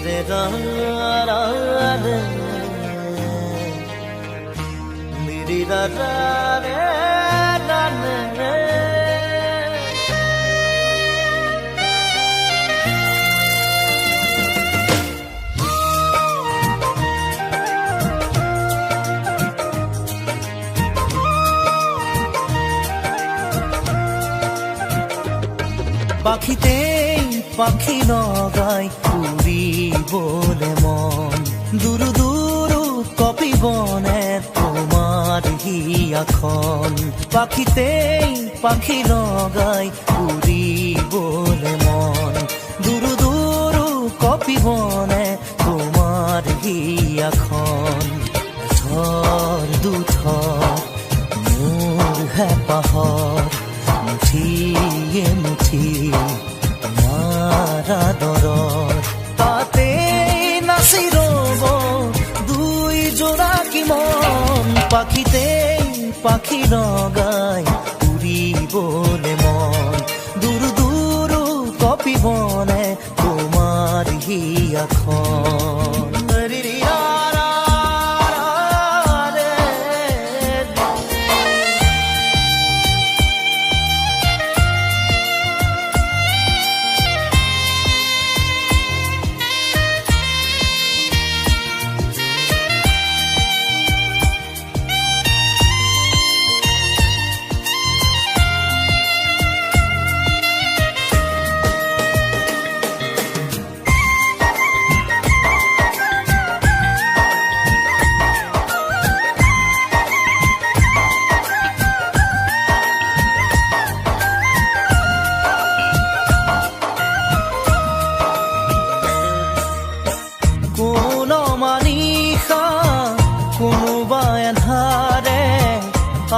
রে রা রা রে নি রে রা রা রে রা রে পাখিতেই পাখি নগায় উড়িবলে মন দুরু দুরু কপিবনে তোমার হিয়াখন পাখিতেই পাখি নগায় উড়িবলে মন দুরু দুরু কপিবনে তোমার হিয়াখন থর দুথর মোর হেঁপাহৰ মুঠিয়ে মুঠি তোমাৰ আদৰৰ তাতে নাচি ৰব দুই জোড়া কি মন পাখিতেই পাখি নগাই উৰিবলে মন দুৰু দুৰু কপিবনে তোমাৰ হিয়াখন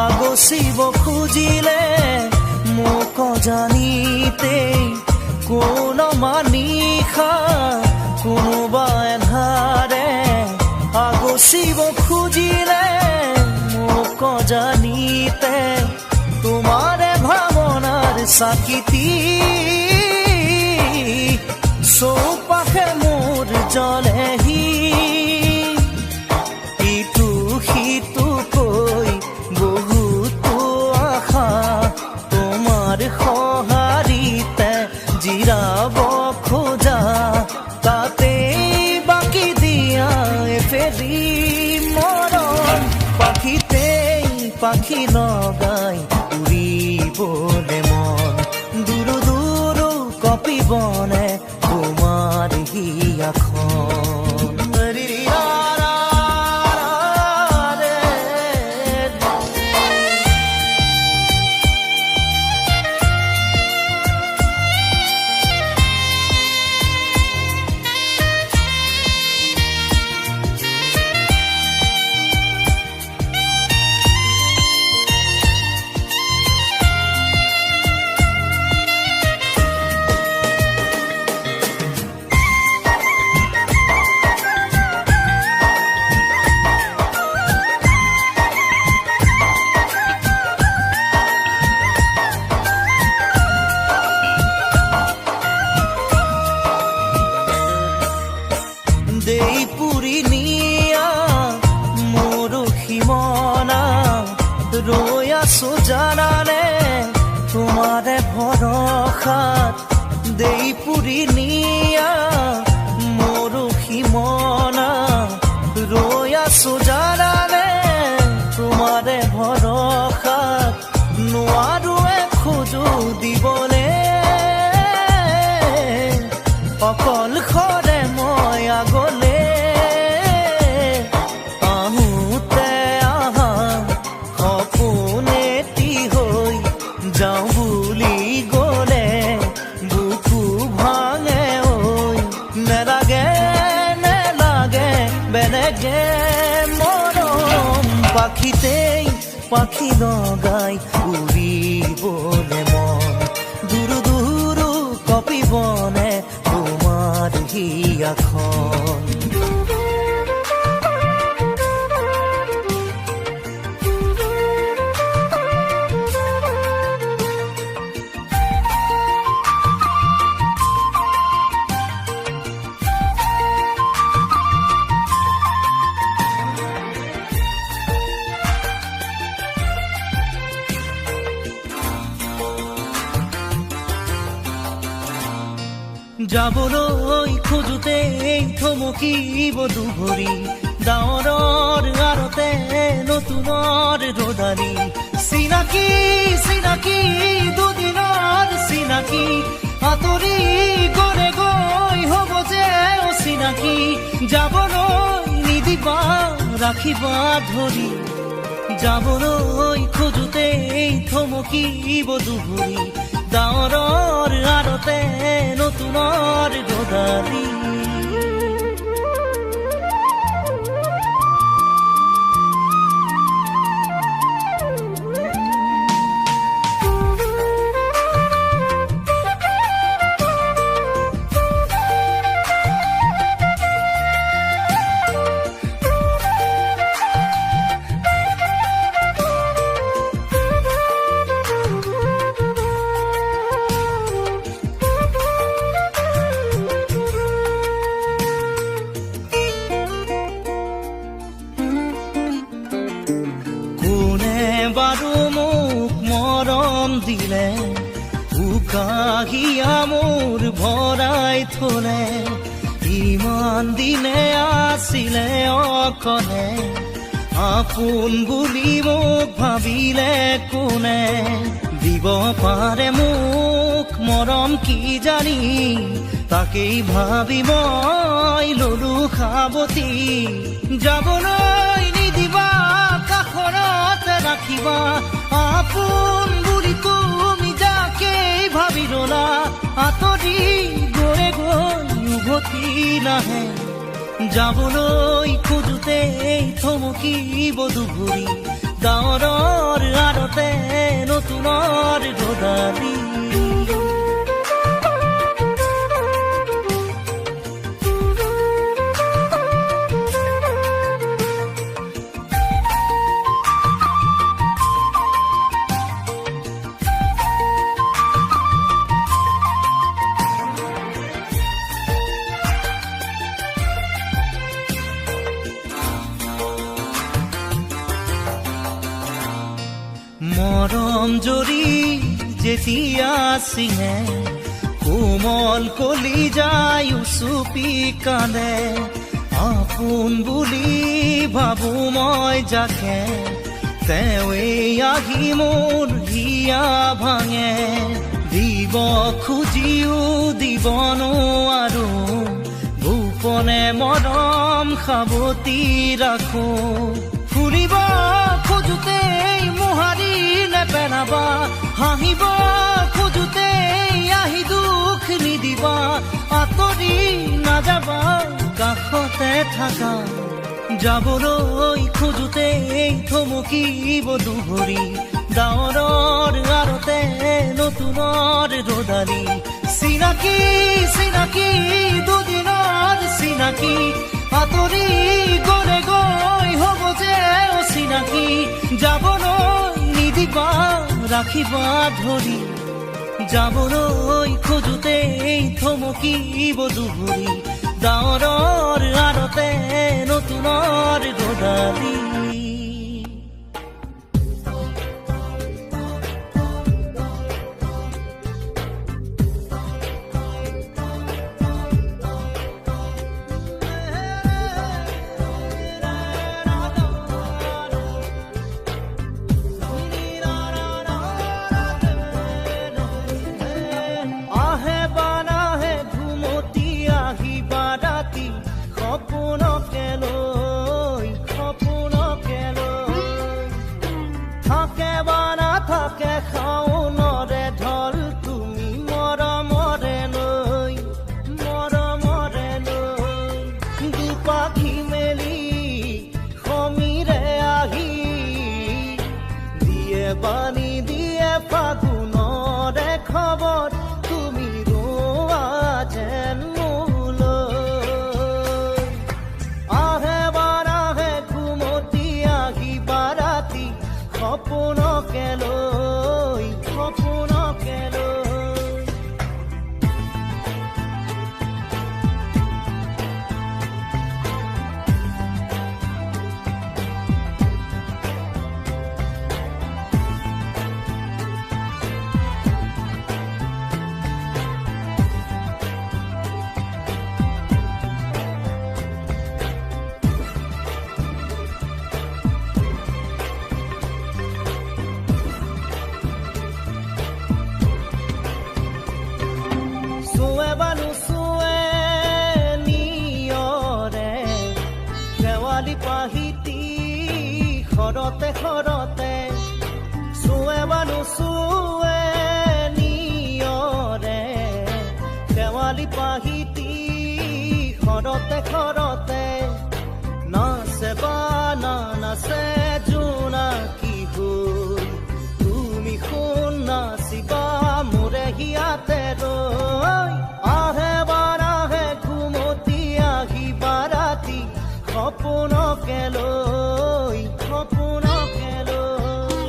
আগচিব খুজিলে মোক জানিতে কোন মানিষা কোনোবা এন্ধাৰে আগচিব খুজিলে মোক জানিতে তোমাৰে ভাৱনাৰ চাকিতি চৌপাশে মোৰ জ্বলেহি ইটো সিটো কৈ বহুতো আশা তোমাৰ সঁহাৰিতে জিৰাব খোজা তাতে বাকি দিয়া এফেৰি মৰম পাখিতেই পাখি নগাই উৰিবলে মন দুৰু দুৰু কপিবনে তোমাৰ হিয়াখন দেই পুৰি নিয়া মোৰ সীমনা ৰৈ আছো জানানে তোমাৰে ভৰসাত দেই পুৰি নিয়া মোৰ সীমনা ৰৈ আছো জানানে তোমাৰে ভৰসাত নোৱাৰোৱে খোজো দিবলে অকল খৰে মই আগলে আহোঁতে আহা সপোনেটি হৈ যাওঁ বুলি গলে বুকু ভাঙে ঐ নেলাগে নেলাগে বেলেগে মৰম পাখিতেই পাখি নগাই উৰিবলে মন দুৰু দুৰু কপিবনে তোমাৰ হিয়াখন যাবলৈ খোজোতে থমকিব দুভৰি ডাৱৰৰ আৰতে নতুনৰ ৰদালি চিনাকি চিনাকি দুদিনৰ চিনাকি আঁতৰি গলে গৈ হ'ব যে অচিনাকি যাবলৈ নিদিবা ৰাখিবা ধৰি যাবলৈ খোজোতে থমকিব দুভৰি ডাৱৰৰ আৰতে নতুনৰ ৰদালি বাৰু মোক মৰম দিলে উকাহিয়া মোৰ ভৰাই থলে ইমান দিনে আছিলে অকলে আপোন বুলি মোক ভাবিলে কোনে দিব পাৰে মোক মৰম কি জানি তাকেই ভাবি মই ললো সাৱতি যাবলৈ নিদিবা কাষৰতে ৰাখিবা আপোন বুলি তুমি যাকেই ভাবি ললা আঁতৰি গৈ গৈ উভতি নাহে যাবলৈ খোজোতে থমকিব দুভৰি ডাৱৰৰ আৰতে নতুনৰ ৰদালি মৰম জৰি যেতিয়া চিঙে কোমল কলি যায় চুপি কান্দে আপোন বুলি ভাবো মই যাকে তেৱেই আহি মোৰ হিয়া ভাঙে দিব খুজিও দিব নোৱাৰো গোপনে মৰম সাৱতি ৰাখো ফুৰিব খোজোতে মোহাৰি নেপেলাবা হাঁহিব খোজোতে আহি দুখ নিদিবা আঁতৰি নাযাবা কাষতে থাকা যাবলৈ খোজোতে থমকিব দুভৰি ডাৱৰৰ আৰতে নতুনৰ ৰদালি চিনাকি চিনাকি দুদিনৰ চিনাকি আঁতৰি গলে গৈ হ'ব যে অচিনাকি যাবলৈ নিদিবা ৰাখিবা ধৰি যাবলৈ খোজোতে থমকিব দুভৰি ডাৱৰৰ আৰতে নতুনৰ ৰদালি পানী দিয়ে ফাগুনৰে খবৰ তুমি ৰোৱা যেন মোলৈ আহে বাৰাহে ঘুমতি আহিবা ৰাতি সপোনকে লৈ সপোনকে লৈ পাহিতি খৰতে খৰতে চুৱে বা নুচুৱে নিয়ৰে শেৱালি পাহিতি খৰতে খৰতে নাচে বা নাচে জোনাকী হৈ তুমি শুন নাচিবা মোৰে হিয়াতে ৰৈ আহে বাৰাহে ঘুমতি আহিবা ৰাতি সপোনকে লৈ সপোনকে লৈ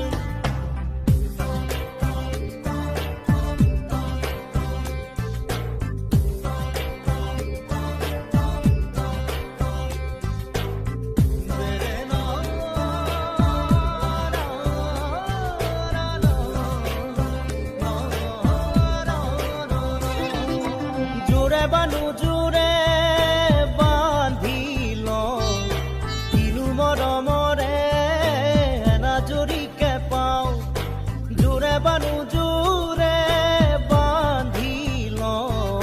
জোৰে বা নোজোৰে বান্ধি লওঁ কিনো মৰমৰে এনাজৰিকে পাওঁ জোৰে বা নোজোৰে বান্ধি লওঁ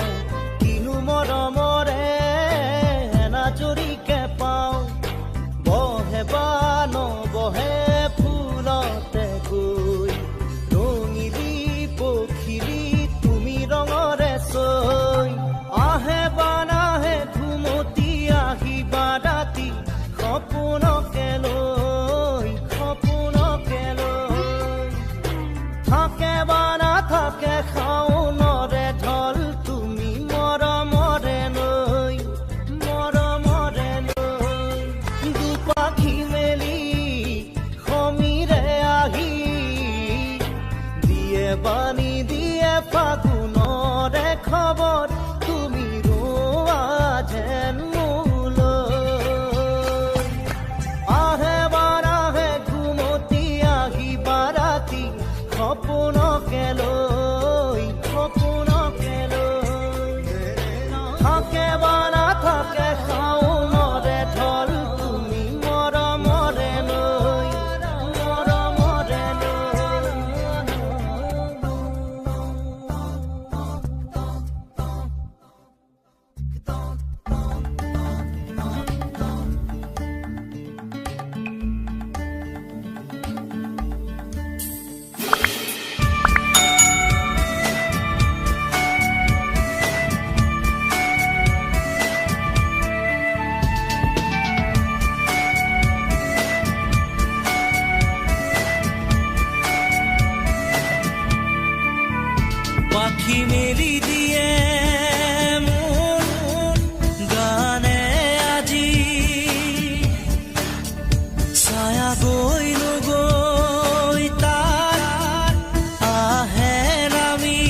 কিনো মৰমৰে এনাজৰিকে পাওঁ বহে বা নবহে ফুলতে গৈ ৰঙিলি পখিলি তুমি ৰঙৰে চৈ আহে বা নাহে ঘুমতি আহিবা ৰাতি সপোনকে লৈ সপোনকে লৈ থাকে বা নাথাকে শাওনৰে ঢল তুমি মৰমৰে লৈ দুপাখি মেলি সমীৰে আহি দিয়ে বাণী দিয়ে ফাগুনৰে খবৰ তুমি ৰোৱা যেন মোলৈ আহে বাৰাহে ঘুমতি আহিবা ৰাতি সপোনকে লৈ থাকে বা নাথাকে শাওনৰে ঢল তুমি মৰমৰে লৈ পাখি মেলি দিয়ে মোৰ গানে আজি ছায়া গৈ নগৈ তাৰ আহে নামি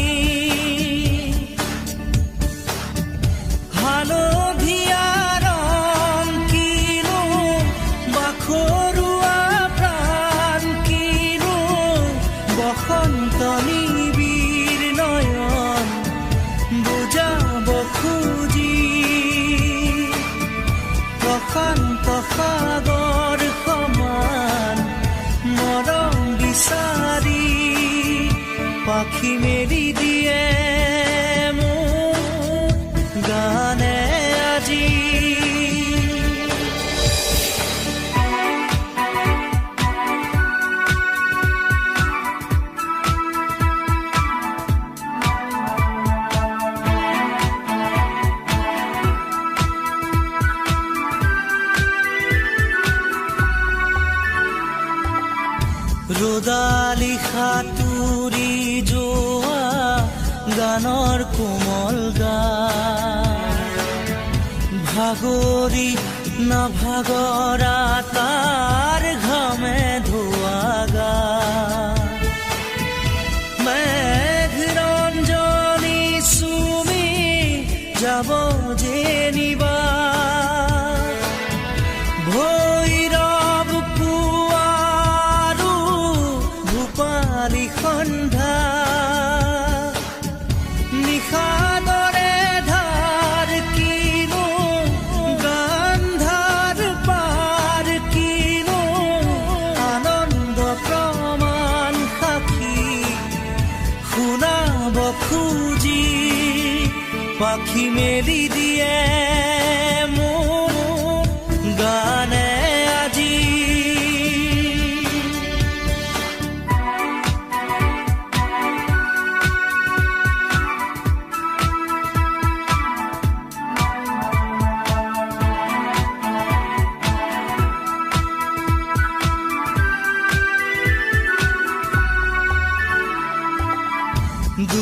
হালধীয়া ৰং কিনো বাখৰুৱা প্ৰাণ কিনো বসন্ত নিবিৰ নয়ন বুজাব খুজি প্ৰশান্ত সাগৰ সমান মৰম বিচাৰি পাখি মেলি দিয়ে মোৰ গানে আজি ৰ'দালি সাঁতুৰি যোৱা গানৰ কোমল গান ভাগৰি নাভাগৰা তাৰ ঘামে ধোৱা গান মেঘৰঞ্জনী চুমি যাব যেনিবা ভৈৰৱ পুৱাৰো ভূপালী সন্ধ্যা নিশাদৰে ধাৰ কিনো গান্ধাৰ পাৰ কিনো আনন্দ প্ৰমাণ সাক্ষী শুনাব খুজি পাখি মেলি দিয়ে মোৰ গানে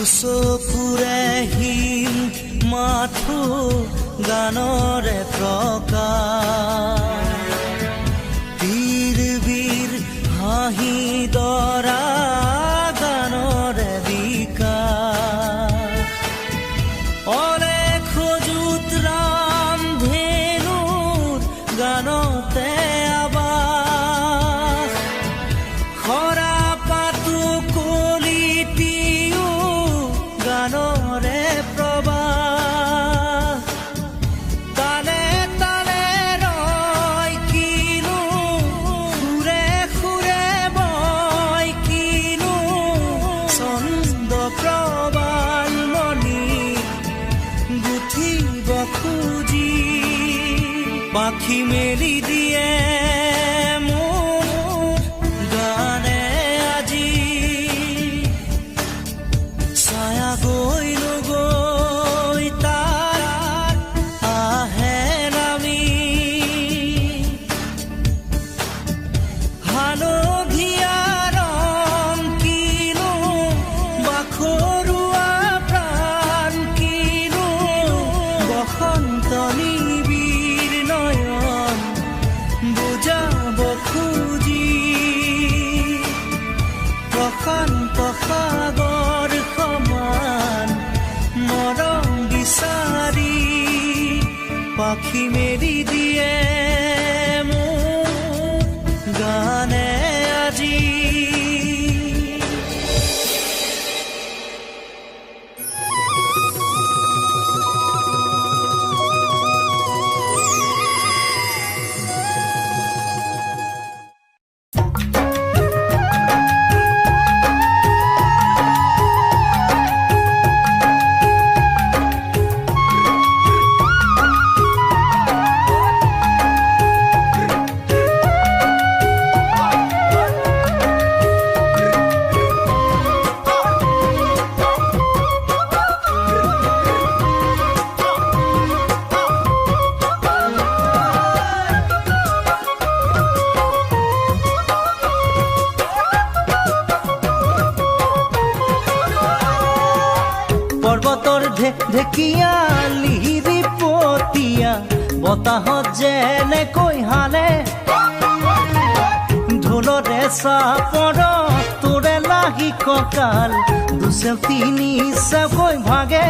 দুচকুৰে হিম মাথো গানৰে প্ৰকাশ বীৰ বীৰ হাঁহি দৰা গানৰে বিকাশ অলেখ যুত ৰাম ধেনুৰ গানতে আবাস খৰা পাতো কলিটিও গানৰে প্ৰবাহ তালে তালে ৰয় কিনো সুৰে সুৰে বয় কিনো ছন্দ প্ৰবাল মণি গুঠিব খুজি পাখি মেলি দিয়ে মোৰ গানে আজি ছায়া গৈ নগৈ তাৰ আহে নামি হালধীয়া ৰং কিনো বাখৰুৱা প্ৰাণ কিনো বসন্ত নিবিৰ নয়ন বুজাব খুজি প্ৰশান্ত সাগৰ সমান মৰম বিচাৰি পাখি মেলি দিয়ে মোৰ গানে আজি পৰ্বতৰ ঢেকীয়া লিহিৰি পতীয়া বতাহত যেনেকৈ হালে ঢোলৰে চাপৰত তোৰে লাগি কঁকাল দুচেও তিনি চেওকৈ ভাগে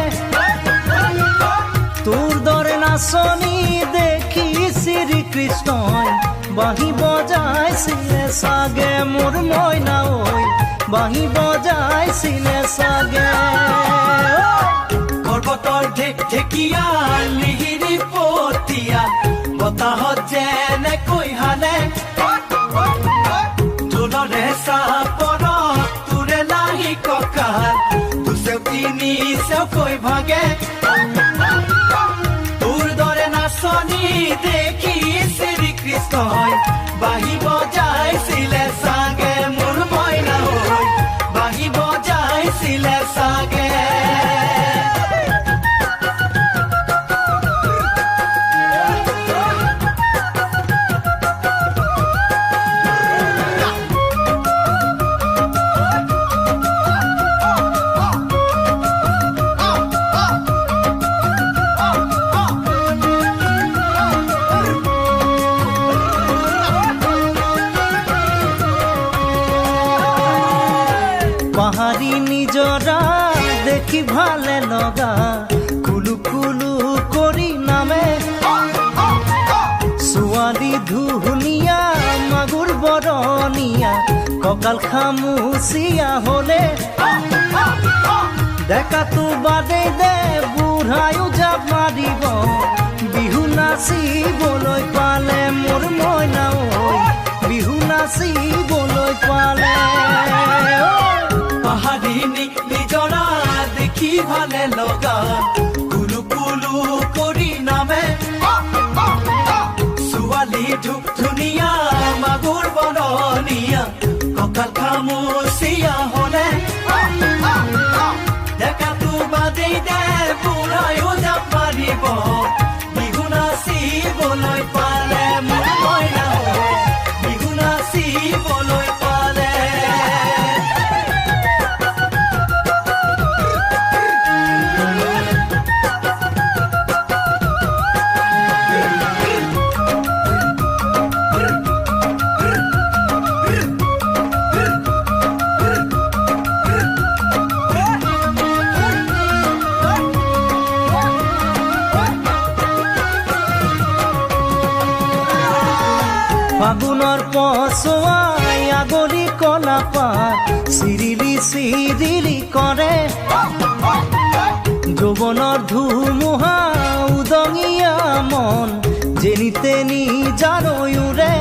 তোৰ দৰে নাচনি দেখি শ্ৰীকৃষ্ণই বাঁহী বজাইছিলে চাগে মোৰ মইনা ঐ বাঁহী বজাইছিলে চাগে পৰ্বতৰ ঢেকীয়া লিহিৰি পতীয়া বতাহত যেনেকৈ হালে ঢোলৰে চাপৰত তোৰে লাগি কঁকাল দুচেও তিনি চেওকৈ ভাগে তোৰ দৰে নাচনি দেখি শ্ৰীকৃষ্ণই বাঁহী বজাইছিলে চাগে মোৰ মইনা ঐ বাঁহী বজাইছিলে চাগে পাহাৰী নিজৰা দেখি ভালে লগা কুলু কুলু কৰি নামে ছোৱালী ধুনীয়া মাগুৰ বৰণীয়া কঁকাল খামুচিয়া হলে ডেকাটো বাদে দে বুঢ়ায়ো জাপ মাৰিব বিহু নাচিবলৈ পালে মোৰ মইনা ঐ বিহু নাচিবলৈ পালে পাহাৰী নিজৰা দেখি ভালে লগা কুলু কুলু কৰি নামে ছোৱালী ধুনীয়া মাগুৰ বৰণীয়া কঁকাল খামুচিয়া হলে ডেকাটো বাদে দে বুঢ়ায়ো জাপ মাৰিব বিহু নাচিবলৈ পালে মোৰ মইনা বিহু নাচিবলৈ পালে পচোৱাই আগলি কলা পাত চিৰিলি চিৰিলি কৰে যৌৱনৰ ধুমুহা উদঙিয়া মন যেনি তেনি জানৈৰে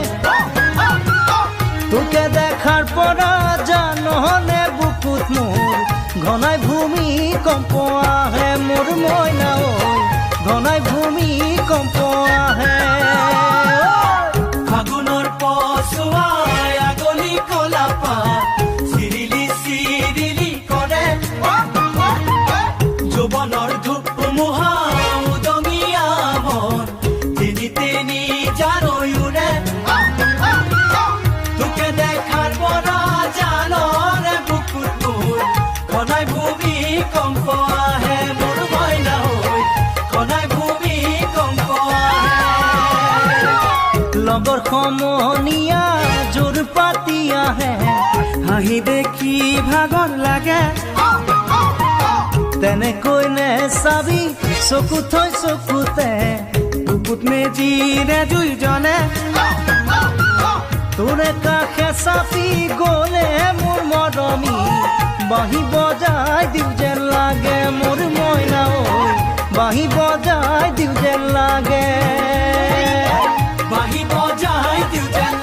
তোকে দেখাৰ পৰা জাননে বুকুত মোৰ ঘনাই ভূমিকম্প আহে মোৰ মইনা ঐ ঘনাই ভূমিকম্প আহে ফাগুনৰ পচোৱাই আগলি কলা পাত চিৰিলি চিৰিলি কৰে যৌৱনৰ ধুমুহা উদঙিয়া মন যেনি তেনি জানৈৰে তোকে দেখাৰ পৰা জাননে বুকুত মোৰ ঘনাই ভূমিকম্প আহে মোৰ মইনা ঐ ঘনাই ভূমিকম্প আহে লগৰ সমনীয়া জোৰ পাতি আহে হাঁহি দেখি ভাগৰ লাগে তেনেকৈ নে চাবি চকু থৈ চকুতে বুকুত মেজিৰে দুইজনে তোৰে কাষে চাপি গ'লে মোৰ মৰমী বাঁহী বজাই দিওঁ যেন লাগে মোৰ মইনা ঐ বাঁহী বজাই দিওঁ যেন লাগে বাঁহী বজাই দিওঁ যেন